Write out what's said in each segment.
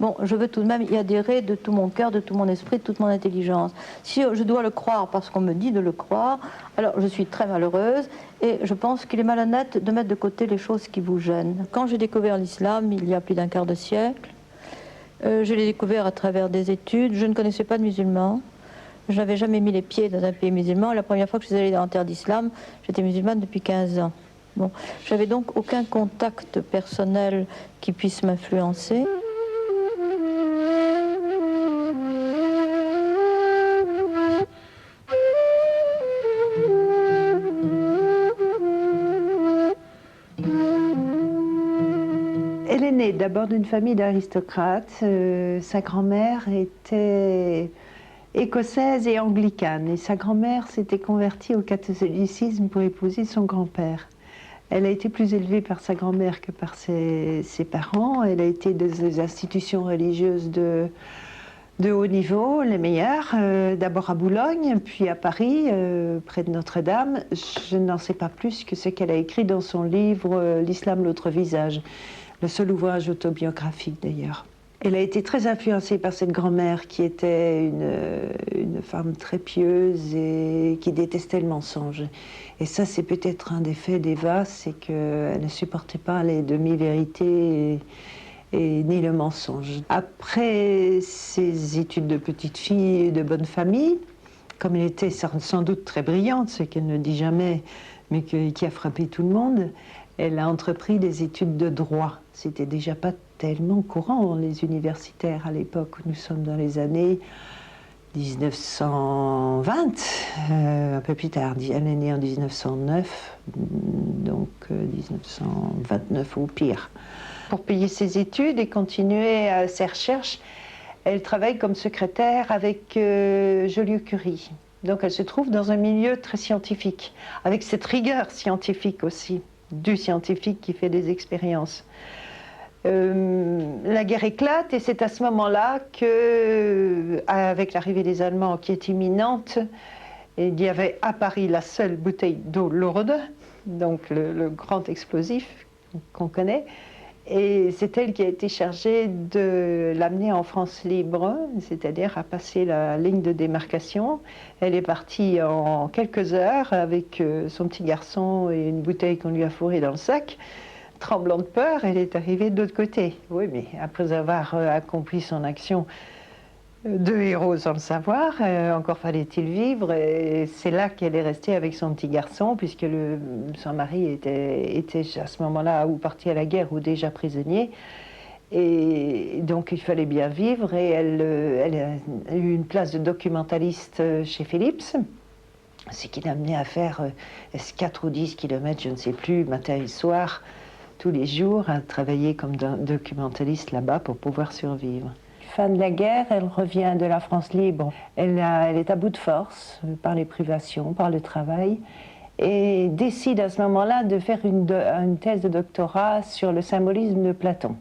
bon, je veux tout de même y adhérer de tout mon cœur, de tout mon esprit, de toute mon intelligence. Si je dois le croire parce qu'on me dit de le croire, alors je suis très malheureuse et je pense qu'il est malhonnête de mettre de côté les choses qui vous gênent. Quand j'ai découvert l'islam, il y a plus d'un quart de siècle, je l'ai découvert à travers des études. Je ne connaissais pas de musulmans. Je n'avais jamais mis les pieds dans un pays musulman. La première fois que je suis allée dans la terre d'islam, j'étais musulmane depuis 15 ans. Bon, j'avais donc aucun contact personnel qui puisse m'influencer. Elle est née d'abord d'une famille d'aristocrates. Sa grand-mère était écossaise et anglicane. Et sa grand-mère s'était convertie au catholicisme pour épouser son grand-père. Elle a été plus élevée par sa grand-mère que par ses parents. Elle a été dans des institutions religieuses de haut niveau, les meilleures. D'abord à Boulogne, puis à Paris, près de Notre-Dame. Je n'en sais pas plus que ce qu'elle a écrit dans son livre « L'islam, l'autre visage ». Le seul ouvrage autobiographique d'ailleurs. Elle a été très influencée par cette grand-mère qui était une femme très pieuse et qui détestait le mensonge. Et ça, c'est peut-être un des faits d'Eva, c'est qu'elle ne supportait pas les demi-vérités et ni le mensonge. Après ses études de petite fille de bonne famille, comme elle était sans doute très brillante, ce qu'elle ne dit jamais, mais qui a frappé tout le monde, elle a entrepris des études de droit. C'était déjà pas tellement courant, les universitaires à l'époque, où nous sommes dans les années 1920, un peu plus tard. Elle est née en 1909, donc 1929 ou pire. Pour payer ses études et continuer ses recherches, elle travaille comme secrétaire avec Joliot-Curie. Donc elle se trouve dans un milieu très scientifique, avec cette rigueur scientifique aussi, du scientifique qui fait des expériences. La guerre éclate et c'est à ce moment-là que, avec l'arrivée des Allemands qui est imminente, il y avait à Paris la seule bouteille d'eau lourde, donc le grand explosif qu'on connaît, et c'est elle qui a été chargée de l'amener en France libre, c'est-à-dire à passer la ligne de démarcation. Elle est partie en quelques heures avec son petit garçon et une bouteille qu'on lui a fourrée dans le sac. Tremblant de peur, elle est arrivée de l'autre côté. Oui, mais après avoir accompli son action de héros sans le savoir, encore fallait-il vivre, et c'est là qu'elle est restée avec son petit garçon, puisque son mari était à ce moment-là ou parti à la guerre ou déjà prisonnier, et donc il fallait bien vivre, et elle a eu une place de documentaliste chez Philips, ce qui l'a amené à faire 4 ou 10 kilomètres, je ne sais plus, matin et soir, tous les jours, à travailler comme documentaliste là-bas pour pouvoir survivre. Fin de la guerre, elle revient de la France libre. Elle est à bout de force par les privations, par le travail, et décide à ce moment-là de faire une thèse de doctorat sur le symbolisme de Platon.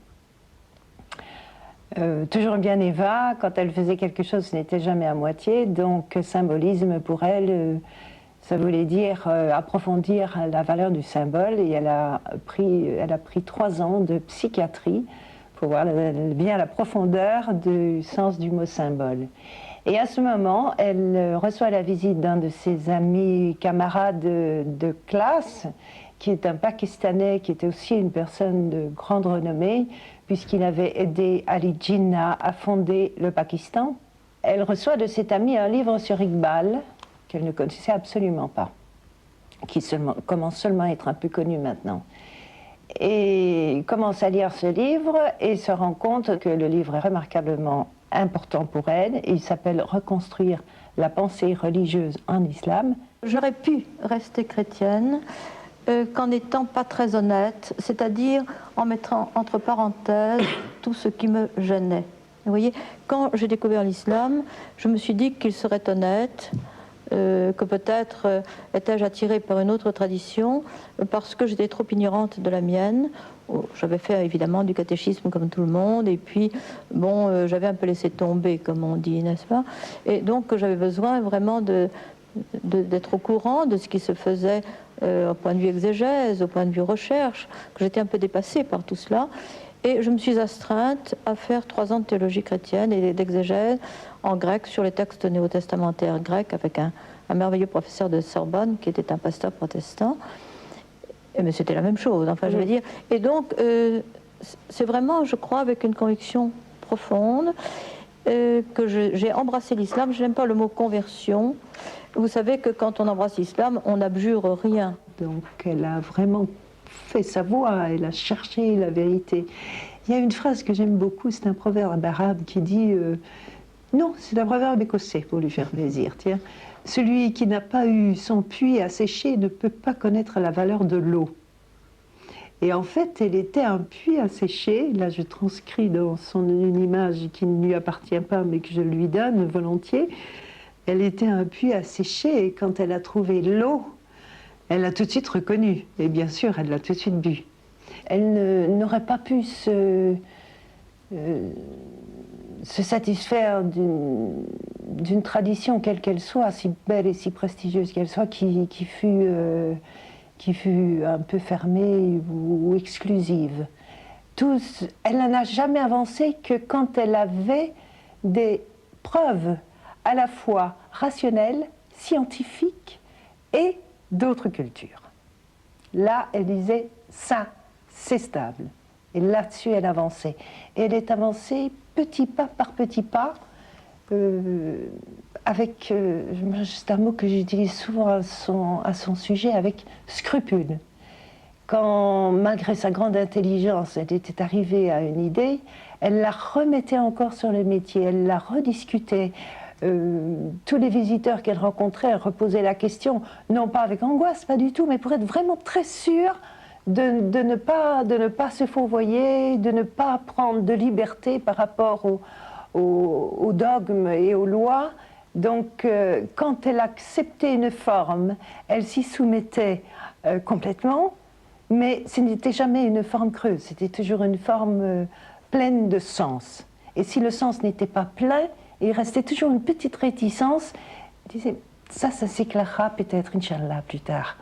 Toujours bien Eva, quand elle faisait quelque chose, ce n'était jamais à moitié, donc symbolisme pour elle, ça voulait dire approfondir la valeur du symbole, et elle a pris 3 ans de psychiatrie pour voir bien la profondeur du sens du mot symbole. Et à ce moment, elle reçoit la visite d'un de ses amis, camarades de classe, qui est un Pakistanais, qui était aussi une personne de grande renommée, puisqu'il avait aidé Ali Jinnah à fonder le Pakistan. Elle reçoit de cet ami un livre sur Iqbal, qu'elle ne connaissait absolument pas, qui commence seulement à être un peu connu maintenant. Et commence à lire ce livre et se rend compte que le livre est remarquablement important pour elle. Et il s'appelle « Reconstruire la pensée religieuse en islam ». J'aurais pu rester chrétienne qu'en n'étant pas très honnête, c'est-à-dire en mettant entre parenthèses tout ce qui me gênait. Vous voyez, quand j'ai découvert l'islam, je me suis dit qu'il serait honnête, que peut-être étais-je attirée par une autre tradition, parce que j'étais trop ignorante de la mienne. J'avais fait évidemment du catéchisme comme tout le monde, et puis bon, j'avais un peu laissé tomber, comme on dit, n'est-ce pas? Et donc j'avais besoin vraiment d'être au courant de ce qui se faisait au point de vue exégèse, au point de vue recherche, que j'étais un peu dépassée par tout cela. Et je me suis astreinte à faire 3 ans de théologie chrétienne et d'exégèse en grec sur les textes néo-testamentaires grecs avec un merveilleux professeur de Sorbonne qui était un pasteur protestant. Mais c'était la même chose, enfin je veux dire. Et donc, c'est vraiment, je crois, avec une conviction profonde que j'ai embrassé l'islam. Je n'aime pas le mot conversion. Vous savez que quand on embrasse l'islam, on n'abjure rien. Donc elle a vraiment fait sa voix, elle a cherché la vérité. Il y a une phrase que j'aime beaucoup, c'est un proverbe arabe qui dit non, c'est un proverbe écossais pour lui faire plaisir. Tiens, celui qui n'a pas eu son puits asséché ne peut pas connaître la valeur de l'eau. Et en fait, elle était un puits asséché. Là, je transcris dans une image qui ne lui appartient pas, mais que je lui donne volontiers. Elle était un puits asséché, et quand elle a trouvé l'eau, elle l'a tout de suite reconnue. Et bien sûr, elle l'a tout de suite bu. Elle n'aurait pas pu se satisfaire d'une tradition, quelle qu'elle soit, si belle et si prestigieuse qu'elle soit, qui fut un peu fermée ou exclusive. Elle n'a jamais avancé que quand elle avait des preuves à la fois rationnelles, scientifiques et d'autres cultures. Là, elle disait, ça, c'est stable. Et là-dessus, elle avançait. Et elle est avancée petit pas par petit pas, avec, c'est un mot que j'utilise souvent à son sujet, avec scrupule. Quand, malgré sa grande intelligence, elle était arrivée à une idée, elle la remettait encore sur le métier, elle la rediscutait. Tous les visiteurs qu'elle rencontrait, elle reposait la question, non pas avec angoisse, pas du tout, mais pour être vraiment très sûre de ne pas se fourvoyer, de ne pas prendre de liberté par rapport aux dogmes et aux lois. Donc, quand elle acceptait une forme, elle s'y soumettait complètement, mais ce n'était jamais une forme creuse, c'était toujours une forme pleine de sens. Et si le sens n'était pas plein, il restait toujours une petite réticence. Il disait, ça s'éclairera peut-être, Inch'Allah, plus tard.